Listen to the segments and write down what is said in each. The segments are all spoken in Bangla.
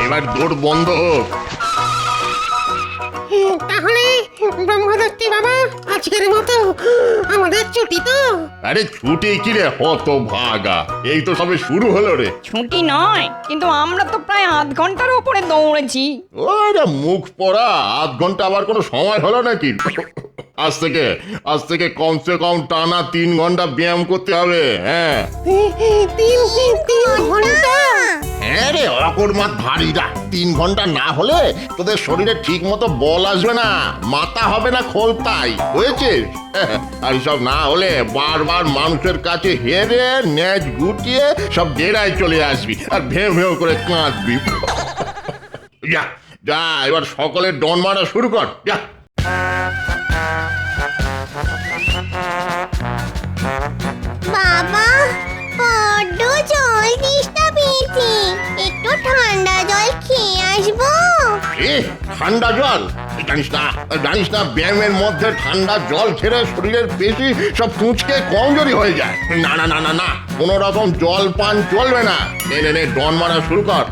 এবার দৌড় বন্ধ হোক। তাহলে ব্রহ্মদত্তি বাবা আজকের মতো আমাদের ছুটি তো? আরে ছুটি কি রে হত ভাগা, এই তো সবে শুরু হলো রে। ছুটি নয়, কিন্তু আমরা তো প্রায় আধ ঘন্টার উপরে দৌড়েছি। ওরে মুখ পড়া, আধ ঘন্টা আবার কোনো সময় হলো নাকি? আজ থেকে কমসে কম টানা 3 ঘন্টা ব্যায়াম করতে হবে। হ্যাঁ তিন ঘন্টা? হ্যাঁ রে অকর্মাত ভারীরা, 3 ঘন্টা না হলে তোদের শরীরে ঠিক মতো বল আসবে না, মাথা হবে না খোলতাই, হয়েছে? আর সব না হলে বারবার মানুষের কাছে হেরে ন্যাচ গুটিয়ে সব ডেরায় চলে আসবি আর ভেউ ভেউ করে কাঁদবি। যা যা, এবার সকলে ডন মারা শুরু কর, যা। বাবা, বড্ড জল তেষ্টা পেয়েছে, একটু ঠান্ডা জল খেয়ে আসবো। এ ঠান্ডা জল? জানিস না ব্যায়ামের মধ্যে ঠান্ডা জল ছেড়ে শরীরের পেশি সব কুঁচকে কমজোরি হয়ে যায়। না না না না না, কোন রকম জল পান চলবে না। নে নে নে, ডন মারা শুরু কর।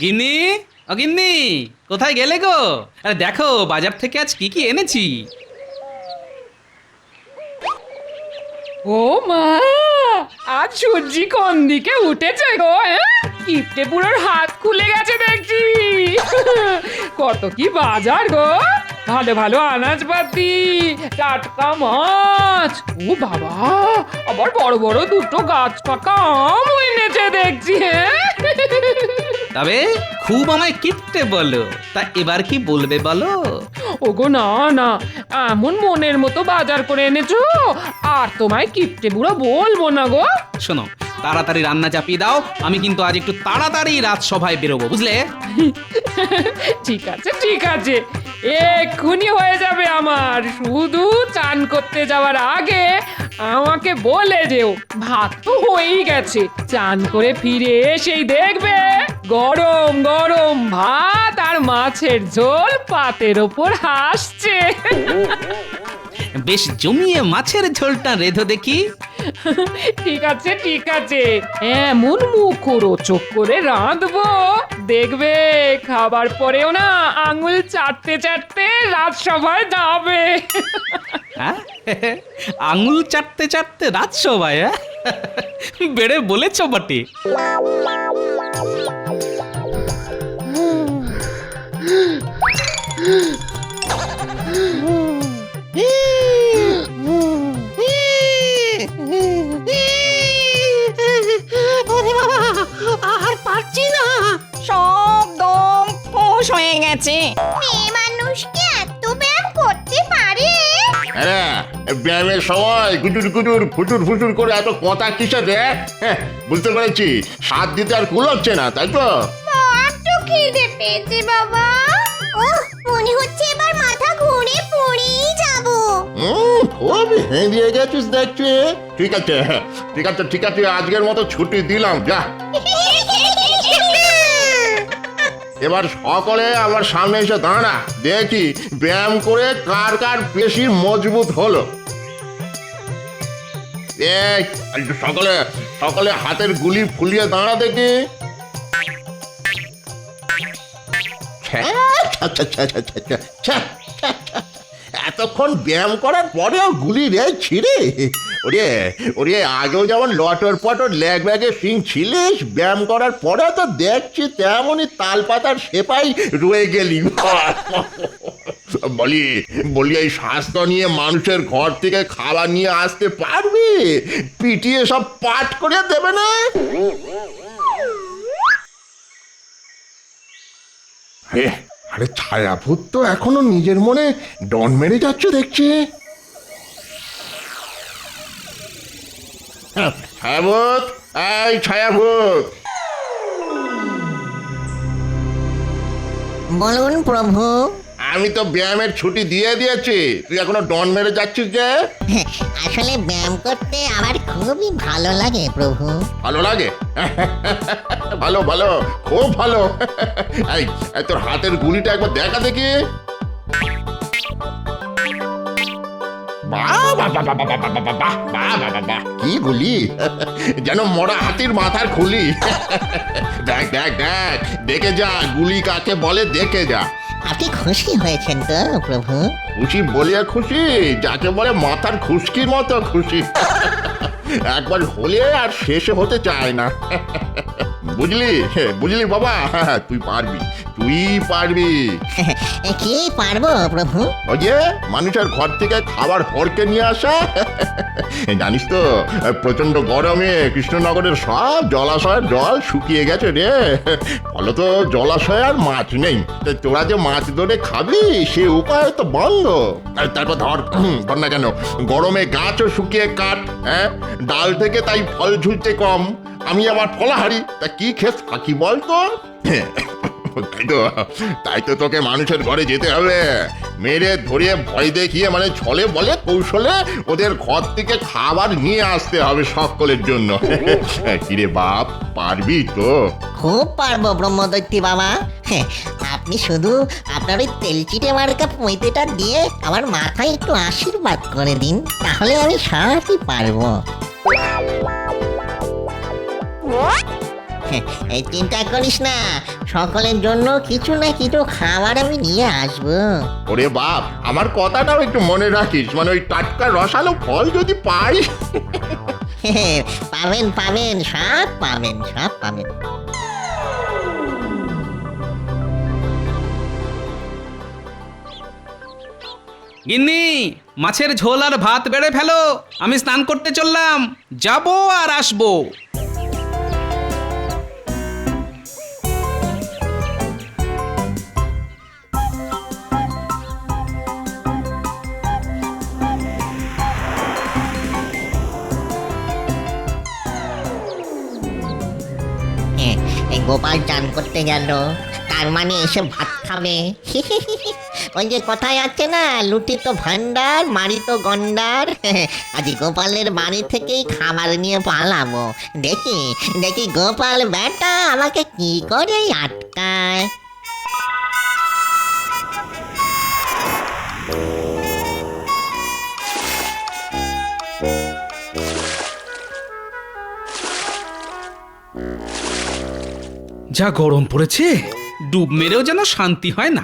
গিন্নি, ও গিন্নি, কোথায় গেলে গো? আরে দেখো বাজার থেকে আজ কি কি এনেছি। ও মা, আজ সূর্যি কোন দিকে উঠেছে গো? কিপটে বুড়োর হাত খুলে গেছে দেখছি। কত কি বাজার গো, ভালো ভালো আনাজপাতি, টাটকা মাছ, ও বাবা, আবার বড় বড় দুটো গাছ পাকা আম এনেছে দেখছি। তবে খুব আমায় কিপটে বলো, তা এবার কি বলবে বলো? ওগো না না, এমন মনের মতো বাজার করে এনেছো, আর তোমায় কিপটে বুড়ো বলবো না গো। শোনো, তাড়াতাড়ি রান্না চাপিয়ে দাও, আমি কিন্তু আজ একটু তাড়াতাড়ি রাজসভায় বেরোবো, বুঝলে? ঠিক আছে ঠিক আছে, এক্ষুনি হয়ে যাবে আমার। শুধু চান করতে যাওয়ার আগে আমাকে বলে যেও। ভাত তো হয়েই গেছে, চান করে ফিরে এসেই দেখবে গরম গরম ভাত আর মাছের ঝোল পাতের ওপর হাসছে। বেশ জমিয়ে মাছের ঝোলটা রেধো দেখি। ঠিক আছে ঠিক আছে, এমন মুখরোচক করে রাঁধবো, দেখবে খাবার পরেও না আঙুল চাটতে চাটতে রাজসভায় যাবে। হ্যাঁ? আঙুল চাটতে চাটতে রাজসভায়? হ্যাঁ, বেড়ে বলেছ বটে। ওরে বাবা, আর পারছি না। সব দম ফোঁস হয়ে গেছে। মেয়ে মানুষ কি এত ব্যায়াম করতে পারে? আরে ব্যায়ামের সময় গুজুর গুজুর ফুটুর ফুটুর করে এত কথা কিসে রে? বুঝতে পেরেছি, স্বাদ দিতে আর কুলাচ্ছে না, তাই তো? বড্ড খিদে পেয়েছে বাবা। মনে হচ্ছে এবার মাথা ঘুরে পড়েই যাবো। খুব হেঁড়িয়ে গেছিস দেখছি। ঠিক আছে ঠিক আছে ঠিক আছে, আজকের মতো ছুটি দিলাম, যা। এবার সকলে আমার সামনে এসে দাঁড়া, দেখি ব্যায়াম করে কার কার পেশি মজবুত হলো। সকলে সকলে হাতের গুলি ফুলিয়ে দাঁড়া দেখি। এতক্ষণ ব্যায়াম করার পরেও গুলি রে ছিঁড়ে। ওরে ওরে, আগেও যেমন লটর পটর ল্যাগ ব্যাগে সিং ছিলিস, ব্যায়াম করার পরে তো দেখছি তেমনই তাল পাতার সেপাই রয়ে গেলি। বলি বলি, এই স্বাস্থ্য নিয়ে মানুষের ঘর থেকে খাবার নিয়ে আসতে পারবি? পিটিয়ে সব পাট করে দেবে না? আরে ছায়াভূত তো এখনো নিজের মনে ডন মেরে যাচ্ছে দেখছি। ছায়াভূত, এই ছায়াভূত। বলুন প্রভু। আমি তো ব্যায়ামের ছুটি দিয়ে দিয়েছি, তুই এখনো ডন মেরে যাচ্ছিস যে? আসলে ব্যায়াম করতে আমার খুবই ভালো লাগে প্রভু। ভালো লাগে? ভালো ভালো, খুব ভালো। এই তোর হাতের গুলিটা একবার দেখা দেখি। বাহ কি গুলি যেন মরা হাতির মাথার খুলি দেখ দেখ দেখ দেখে যা গুলি কাকে বলে দেখে যা আপনি খুশি হয়েছেন তো প্রভু? খুশি বলিয়া খুশি যাকে বলে মাথার খুশকির মতো খুশি একবার হলে আর শেষে হতে চায় না বুঝলি বুঝলি বাবা তুই পারবি কি পারবো প্রভু? ওই যে মানুষের ঘর থেকে খাবার হড়কে নিয়ে আসা জানিস তো প্রচন্ড গরমে কৃষ্ণনগরের সব জলাশয়ের জল শুকিয়ে গেছে রে ফলত জলাশয়ে আর মাছ নেই তা তোরা যে মাছ ধরে খাবি সে উপায় তো বন্ধ আর তারপর ধর না কেন গরমে গাছও শুকিয়ে কাঠ হ্যাঁ ডাল থেকে তাই ফল ঝুলতে কম আমি আবার ফলাহারি তা কি খেস থাকি বলতো তাই তো তোকে মানুষের ঘরে যেতে হবে মেরে ধরিয়ে ভয় দেখিয়ে মানে ছলে বলে কৌশলে ওদের ঘর থেকে খাবার নিয়ে আসতে হবে সকলের জন্য কিরে বাপ পারবি তো? খুব পারবো ব্রহ্মদৈত্যী বাবা। আপনি শুধু আপনার ওই তেলচিটে মার্কা পৈতেটা দিয়ে আমার মাথায় একটু আশীর্বাদ করে দিন, তাহলে আমি সবই পারবো। এই চিন্তা করিস না, সকলের জন্য কিছু না কিছু খাবার আমি নিয়ে আসবো। ওরে বাপ আমার কথাটাও একটু মনে রাখিস মানে ওই টাটকা রসালো ফল যদি পাই পাবেন পাবেন সব পাবেন সব পাবেন। গিন্নি মাছের ঝোল আর ভাত বেড়ে ফেলো, আমি স্নান করতে চললাম, যাবো আর আসবো। এই গোপাল চান করতে গেল, তার মানে এসে ভাত খাবে। ওই যে কথায় আছে না, লুটি তো ভান্ডার মারি তো গন্ডার। আজ গোপালের বাড়ি থেকেই খাবার নিয়ে পালাবো, দেখি দেখি গোপাল বেটা আমাকে কি করে আটকায়। যা গরম পড়েছে, ডুব মেরেও যেন শান্তি হয় না।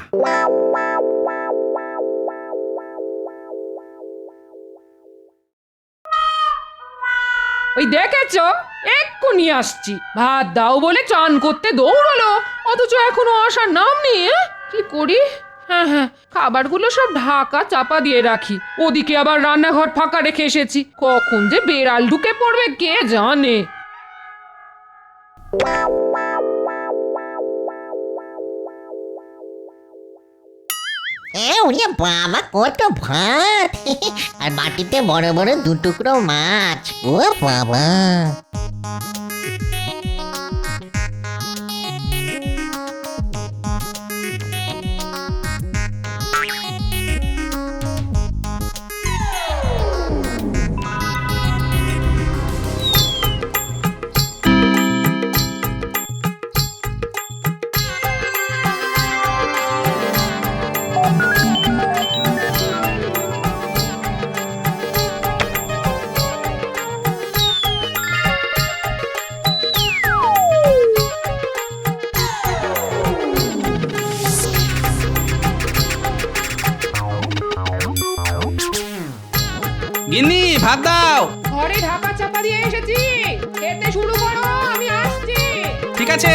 ওই দেখেছো, এক্ষুনি আসছি, ভাত দাও বলে চান করতে দৌড়লো, অথচ এখনো আসার নাম নেই। কি করি? হ্যাঁ হ্যাঁ, খাবারগুলো সব ঢাকা চাপা দিয়ে রাখি, ওদিকে আবার রান্নাঘর ফাঁকা রেখে এসেছি, কখন যে বেড়াল ঢুকে পড়বে কে জানে। ওরে বাবা কত ভাত, আর বাটিতে বড় বড় দু টুকরো মাছ। ও বাবা, গিন্নি ভাত দাও। ঘরে ঢাকা চাপা দিয়ে এসেছি, খেতে শুরু করো, আমি আসছি। ঠিক আছে।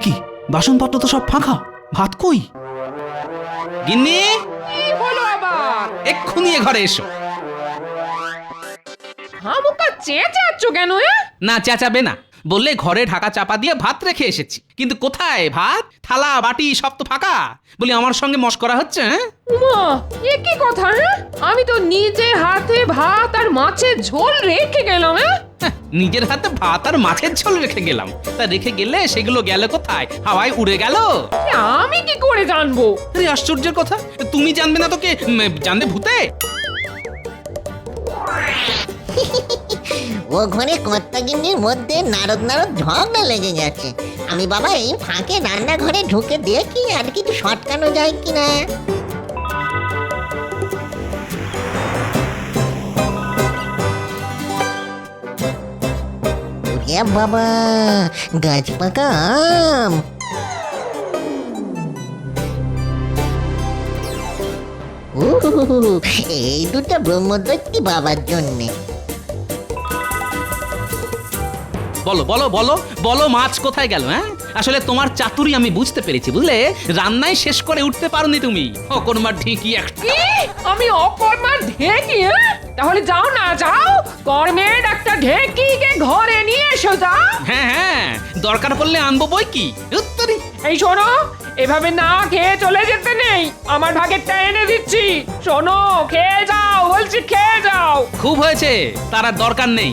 কি বাসনপত্র তো সব ফাঁকা, ভাত কই? গিন্নি কি হলো আবার? এক্ষুনি এ ঘরে এসো। হামুকা চেঁচাচ্ছ কেন? না চেঁচাবে না, বললে ঘরে ঢাকা চাপা দিয়ে ভাত রেখে এসেছি, কিন্তু কোথায় ভাত? থালা বাটি সব তো ফাঁকা, বলি আমার সঙ্গে মশকরা হচ্ছে? উমা, এ কি কথা? আমি তো নিজে হাতে ভাত আর মাছের ঝোল রেখে গেলাম। নিজের হাতে ভাত আর মাছের ঝোল রেখে গেলাম, তা রেখে গেলে সেগুলো গেল কোথায়? হাওয়ায় উড়ে গেল? আমি কি করে জানবো? আরে আশ্চর্যের কথা, তুমি জানবে না তো কে জানবে? ভূতে? ও ঘরে কর্তাগিন্নির মধ্যে নারদ নারদ ঝগড়া লেগে গেছে। আমি বাবা এই ফাঁকে রান্নাঘরে ঢুকে দেখি আর কিছু সটকানো যায় কিনা। ওরে বাবা, গাছ পাকা আম। এই দুটো ব্রহ্মদৈত্যী বাবার জন্যে। বলো বলো বলো বলো, মাছ কোথায় গেল? হ্যাঁ, আসলে তোমার চাতুরি আমি বুঝতে পেরেছি, বুঝলে? রান্নায় শেষ করে উঠতে পারোনি তুমি। অকর্মার ঢেঁকি একটা। কি? আমি অকর্মার ঢেঁকি? তাহলে যাও না, যাও কর্মের একটা ঢেঁকিকে ঘরে নিয়ে এসো। যাও। হ্যাঁ হ্যাঁ, দরকার পড়লে আনবো বই কি। উত্তরি। এই শোনো, এভাবে না খেয়ে চলে যেতে নেই, আমার ভাগেরটা এনে দিচ্ছি। শোনো, খেয়ে যাও বলছি, খেয়ে যাও। খুব হয়েছে, তার আর দরকার নেই।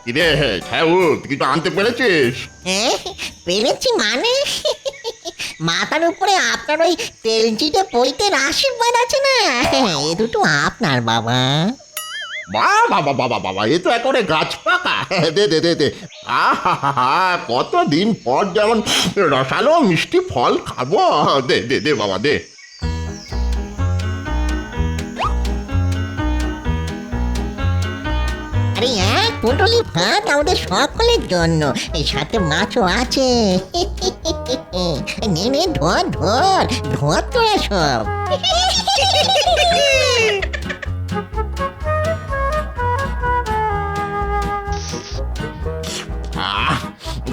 কিরে ছাউত, কিছু আনতে পেরেছিস? হ্যাঁ, পেরেছি মানে মাথার উপরে আপনার ওই তেলচিটে পৈতের আশীর্বাদ আছে না, এ দুটো আপনার বাবা। বাবা বাবা বাবা, এ তো একেবারে গাছ পাকা। দে দে দে দে। আহা, কতদিন পর যেমন রসালো মিষ্টি ফল খাবো। দে দে দে বাবা, দে। আরে এক পুটলি ভাত আমাদের সকলের জন্য, এই সাথে মাছও আছে। নে নে, ধর ধর ধর তোরা সব।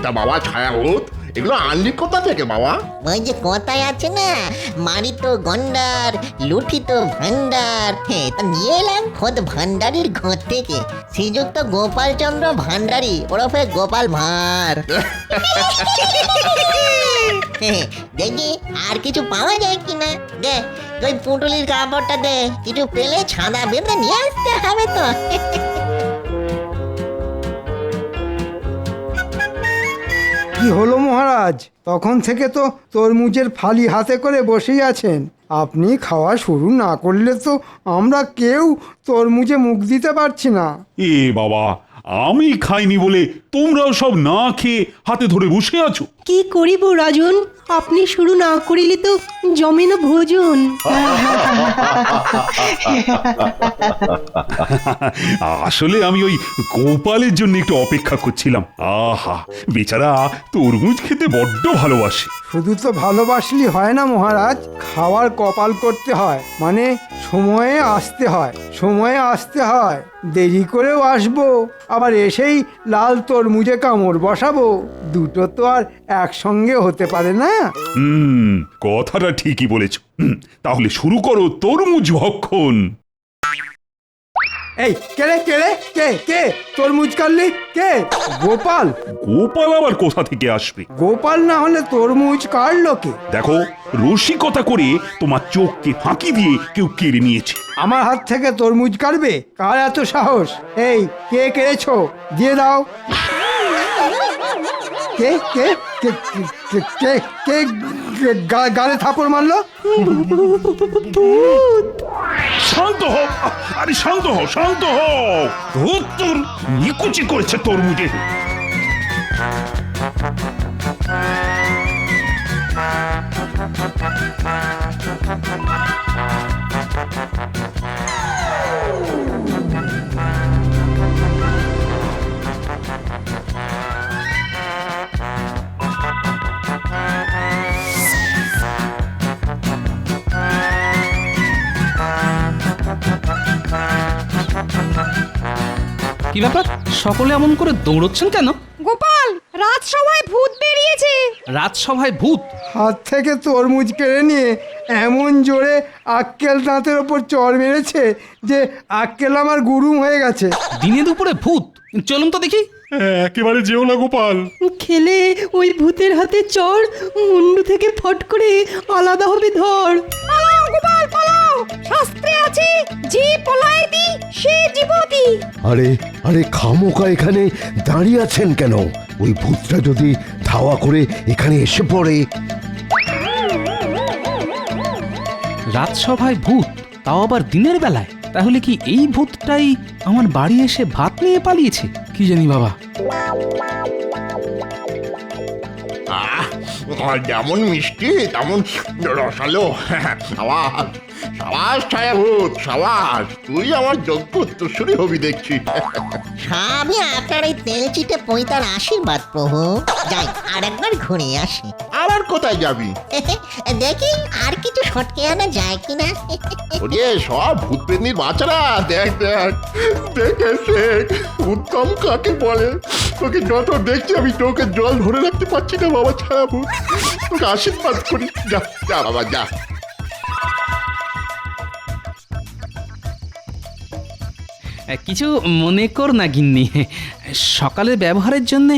তা বাবা ছায়াভূত, এগুলো আনলি কোথা থেকে বাবা? ওই যে কথায় আছে না, মারিত গন্ডার লুঠিত ভান্ডার, হ্যাঁ তা নিয়ে এলাম খোদ ভান্ডারির ঘর থেকে। শ্রীযুক্ত গোপালচন্দ্র ভান্ডারী ওরফে গোপাল ভাঁড়। দেখি আর কিছু পাওয়া যায় কিনা। দে ওই পুঁটুলির কাপড়টা দে, কিছু পেলে ছাদা বেঁধে নিয়ে আসতে হবে তো। কি হলো মহারাজ? তখন থেকে তো তরমুজের ফালি হাতে করে বসেই আছেন। আপনি খাওয়া শুরু না করলে তো আমরা কেউ তরমুজে মুখ দিতে পারছি না। এ বাবা, আমি খাইনি বলে তোমরাও সব না খেয়ে হাতে ধরে বসে আছো। কি করিব রাজন, আপনি শুরু না করিলে তো জমে না ভোজন। আসলে আমি ওই গোপালের জন্য একটু অপেক্ষা করছিলাম। আহা, বেচারা তরমুজ খেতে বড্ড ভালোবাসে। শুধু তো ভালোবাসলি হয় না মহারাজ, খাওয়ার কপাল করতে হয়, মানে সময়ে আসতে হয়। সময়ে আসতে হয়, দেরি করেও আসবো, আবার এসেই লাল তরমুজে কামড় বসাবো। দুটো তো আর একসঙ্গে হতে পারে না। কথাটা ঠিকই বলেছ। তাহলে শুরু করো তরমুজ ভক্ষণ। এই কে কে কে তরমুজ কাটলি? কে? গোপাল? গোপাল আবার কোথা থেকে আসবে? গোপাল না হলে তরমুজ কাটলো কে? দেখো, রসিকতা করে তোমার চোখকে ফাঁকি দিয়ে কেউ কেড়ে নিয়েছে। আমার হাত থেকে তরমুজ কাটবে? কার এত সাহস? এই কে কেড়েছো? দিয়ে দাও। কে কে কে কে কে কে গালে থাপড় মারলো? শান্ত হও, আরে শান্ত হও, শান্ত হও। তোর নিকুচি করেছে তরমুজে। কি ব্যাপার, সকলে এমন করে দৌড়চ্ছেন কেন? গোপাল, রাজসভায় ভূত বেরিয়েছে। রাজসভায় ভূত? হাত থেকে তরমুজ কেড়ে নিয়ে এমন জোরে আক্কেল দাঁতের ওপর চড় মেরেছে যে আক্কেল আমার গুরুম হয়ে গেছে। দিনে দুপুরে ভূত? চলুন তো দেখি। একেবারে যেও না গোপাল। খেলে ওই ভূতের হাতে চড় মুন্ডু থেকে ফট করে আলাদা হবে ধর। পালাও গোপাল পালাও, শাস্ত্রে আছে যে পলায়তি সে জীবতি। আরে আরে খামোকা এখানে দাঁড়িয়ে আছেন কেন? ওই ভূতটা যদি ধাওয়া করে এখানে এসে পড়ে। রাজসভায় ভূত, তাও আবার দিনের বেলায়। তাহলে কি এই ভূতটাই আমার বাড়ি এসে ভাত নিয়ে পালিয়েছে? কি জানি বাবা। যেমন মিষ্টি তেমন রসালো। সাবাস সাবাস ছায়াভূত, সাবাস, তুই আমার যোগ্য উত্তরসূরি হবি দেখছি। সবই আপনার এই তেল চিটে পৈতার আশীর্বাদ প্রভু। যাই আর একবার ঘুরে আসি। আর কোথায় যাবি? দেখি আর কিছু সটকে আনা যায় কিনা। ওরে সব ভূত পেতনির বাচ্চারা, দেখ দেখ দেখে শেখ উত্তম কাকে বলে। তোকে যত দেখছি আমি তোকে জল ধরে রাখতে পারছি না বাবা ছায়াভূত। তোকে আশীর্বাদ করি, যা যা বাবা যা। কিছু মনে কর না গিন্নি, সকালের ব্যবহারের জন্য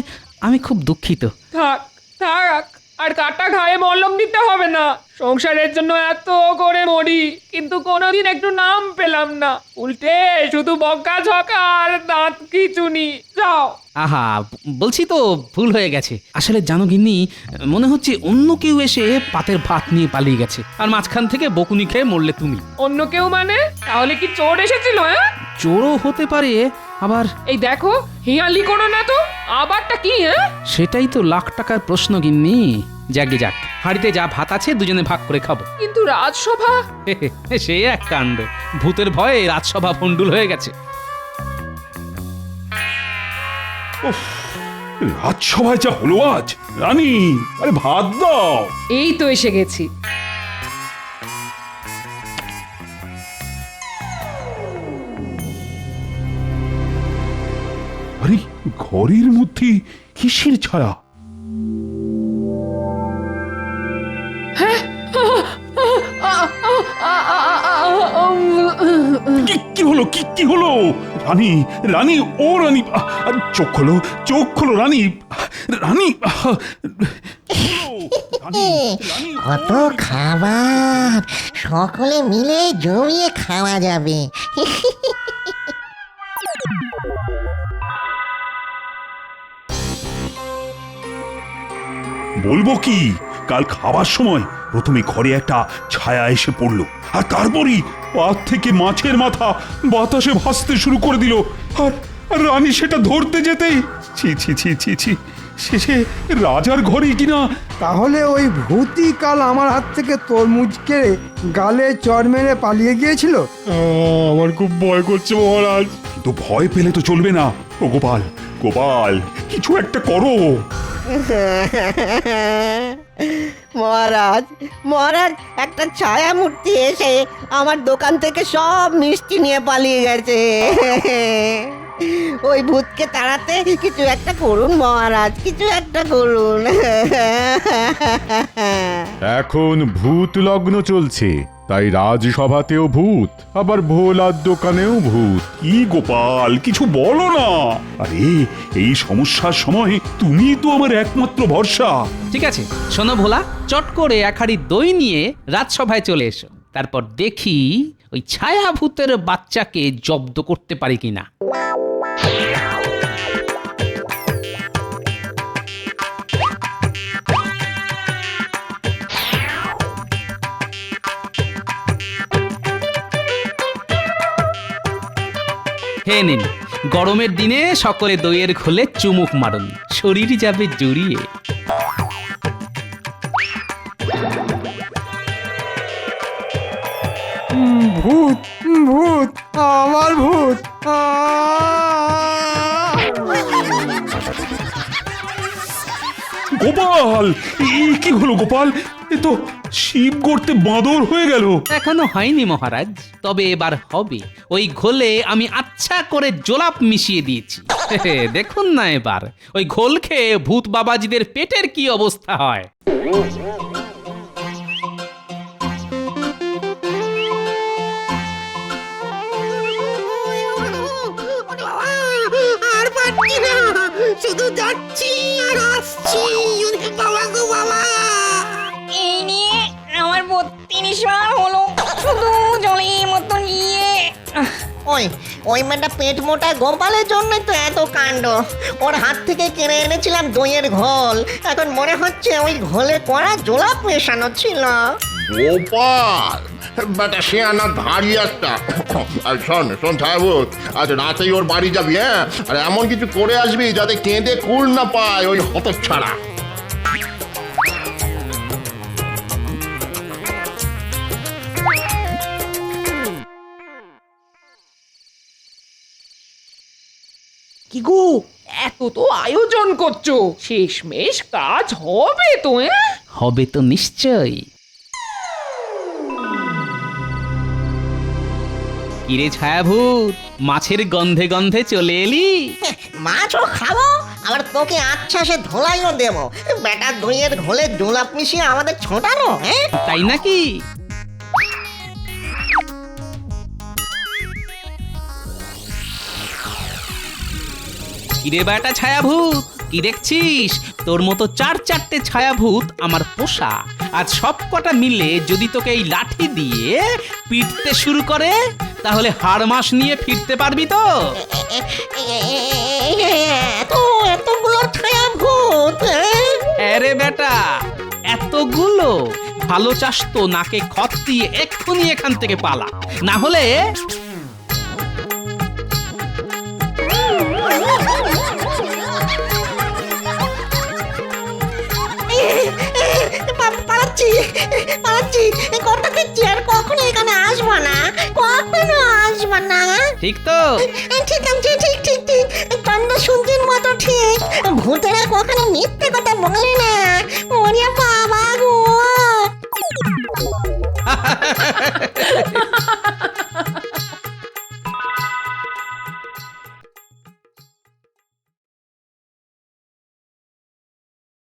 আমি খুব দুঃখিত। থাক থাক, আর কাটা ঘায়ে মলম দিতে হবে না। সংসারের জন্য এত করে মরি, কিন্তু কোনোদিন একটু নাম পেলাম না। উল্টে শুধু বকা ঝকা আর দাঁত খিচুনি। যাও। আহা, বলছি তো ভুল হয়ে গেছে। আসলে জানো গিন্নি, মনে হচ্ছে অন্য কেউ এসে পাতের ভাত নিয়ে পালিয়ে গেছে, আর মাঝখান থেকে বকুনি খেয়ে মরলে তুমি। অন্য কেউ মানে? তাহলে কি চোর এসেছিল? হ্যাঁ, চোরও হতে পারে, আবার এই দেখো হিয়ালি করো না তো। আবারটা কি? হ্যাঁ, সেটাই তো লাখ টাকার প্রশ্ন গিন্নি। যাকে যাক, হাঁড়িতে যা ভাত আছে দুজনে ভাগ করে খাবো। কিন্তু রাজসভা। সে এক কাণ্ড, ভূতের ভয়ে রাজসভা ভণ্ডুল হয়ে গেছে। রাজসভায় যা হলো আজ। রানী, আরে ভাত দাও। এই তো এসে গেছি। আরে ঘরের মধ্যে কিসের ছায়া? কি হলো? কি হলো? রানী, রানী, ও রানী, চোখ খোলো, চোখ খোলো রানী, রানী। কত খাবার, সকলে মিলে জমিয়ে খাওয়া যাবে। বলবো কি, কাল খাবার সময় প্রথমে ঘরে একটা ছায়া এসে পড়লো, আর তারপরই পাত থেকে মাছের মাথা বাতাসে ভাসতে শুরু করে দিল। আর রানী সেটা ধরতে যেতেই ছি ছি ছি ছি ছি, শেষে রাজার ঘরেই কিনা। তাহলে ওই ভূতই কাল আমার হাত থেকে তরমুজ কেড়ে গালে চড় মেরে পালিয়ে গিয়েছিল। আমার খুব ভয় করছে মহারাজ। কিন্তু ভয় পেলে তো চলবে না। ও গোপাল, গোপাল, কিছু একটা করো। মহারাজ, মহারাজ, একটা ছায়া মূর্তি এসে আমার দোকান থেকে সব মিষ্টি নিয়ে পালিয়ে গেছে। ওই ভূতকে তাড়াতে কিছু একটা করুন মহারাজ, কিছু একটা করুন। এখন ভূত লগ্ন চলছে, তাই রাজসভাতেও ভূত, আবার ভোলার দোকানেও ভূত। কি গোপাল, কিছু বলো না। আরে এই সমস্যার সময় তুমি তো আমার একমাত্র ভরসা। ঠিক আছে, শোনো ভোলা, চট করে এক হাঁড়ি দই নিয়ে রাজসভায় চলে এসো। তারপর দেখি ওই ছায়া ভূতের বাচ্চাকে জব্দ করতে পারি কিনা। হে নিন, গরমের দিনে সকলে দইয়ের ঘোলে চুমুক মারুন, শরীর যাবে জুড়িয়ে। ভূত, ভূত, আমার ভূত। গোপাল, কি হলো গোপাল? এ তো শিব গর্তে বাঁদর হয়ে গেল। এখনো হয়নি মহারাজ, তবে এবার হবে। ওই ঘোলে আমি আচ্ছা করে জোলাপ মিশিয়ে দিয়েছি। দেখুন না এবার ওই ঘোল খেয়ে ভূত বাবাজিদের পেটের কি অবস্থা হয়। আর পারছি না, শুধু যাচ্ছি আর আসছি। বাবা গো বাবা, এই নিয়ে আমার 32 বার হলো, শুধু জলের মতো নিয়ে। ওই মেয়েটা পেট মোটা গোপালের জন্যই তো এত কাণ্ড। ওর হাত থেকে কিনে এনেছিলাম দইয়ের ঘোল, এখন মনে হচ্ছে ওই ঘোলে করা জোলাপ মেশানো ছিল। গোপাল, বেটা শিয়ানা ধাড়ি একটা। আর শোন শোন ছায়াভূত, আজ রাতেই ওর বাড়ি যাবি, হ্যাঁ? আর এমন কিছু করে আসবি যাতে কেঁদে কুল না পায় ওই হতচ্ছাড়া। কি গো, এত তো আয়োজন করছো, শেষমেশ কাজ হবে তো? হবে তো নিশ্চয়ই। কিরে ছায়াভূত, মাছের গন্ধে গন্ধে চলে এলি? মাছও খাবো, আবার তোকে আচ্ছাসে ধোলাইও দেবো। বেটা দইয়ের ঘোলে জোলাপ মিশিয়ে আমাদের ছোটানো, হ্যাঁ? তাই নাকি? কিরে বেটা ছায়াভূত, কি দেখছিস? তোর মতো 4-4টে ছায়াভূত আমার পোষা। আজ সব কটা মিলে যদি তোকে এই লাঠি দিয়ে পিটতে শুরু করে, তাহলে হাড় মাস নিয়ে ফিরতে পারবি তো? এতগুলো ছায়া ভূত, আরে বেটা, এতগুলো? ভালো চাস তো নাকে খত দিয়ে এক্ষুনি এখান থেকে পালা, না হলে পালাচ্ছি পালাচ্ছি, কথা দিচ্ছি আর কখনো এখানে আসবো না, কখনো আসবো না। ঠিক তো? ঠিক আছে, ঠিক ঠিক ঠিক, কান্না শুনছির মতো ঠিক। ভূতেরা কখনো মিথ্যে কথা বলে না। ওরে বাবা গো।